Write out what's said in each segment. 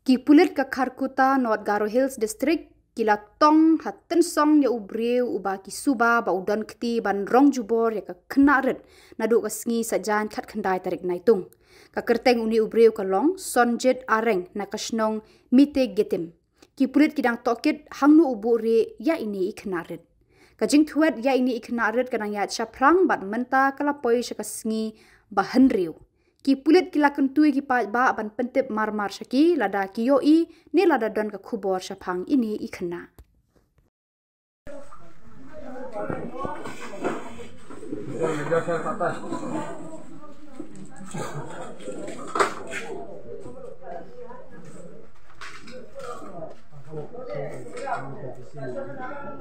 Kipulit ke Kharkuta North Garo Hills District kila tong hatten song ya ubreu uba ki suba ba udan kti ban rong jubor ya ka knaret nadu ka sngi sajan khat khandai tarik naitung ka kerteng uni ubreu ka long sonjet areng na kasnong mite getim kipulit kidang tokit hangnu ubure ya ini iknaret ka jingthuat ya ini iknaret kanang ya chaprang bat menta kala poi shaka sngi ba hanriu Kipulit kila kentui ki pa ba ban pentip mar shaki lada kiyoi ne lada don ka khubor shapang ini ikhna.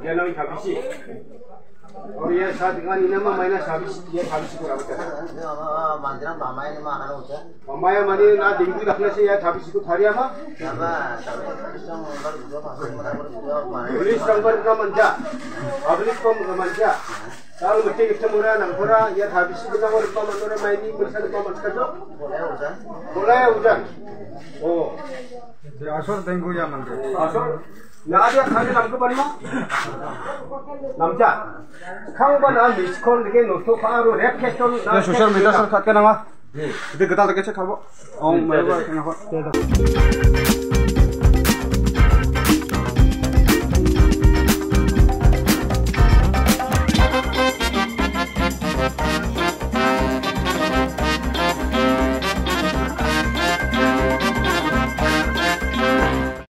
Jangan habisi. और ये शादी का नियम मायना शादी ये शादी को रखते हैं मंदिर मामाय ने मानो होता है मामाय माने ना डिंगी रखने से ये शादी को थारिया मा पुलिस नंबर का मंजा पुलिस को मंजा kalau mesti kita murah nampura ya habis kita mau lupa motor maini bersama lupa motor tu boleh hujan oh asal tenggu ya mantu asal nggak ada kali namku banma namja kau bana miskol deke noto paru repketon na social media sar khat ke nama itu kita tak cek kalau oh mereka kenapa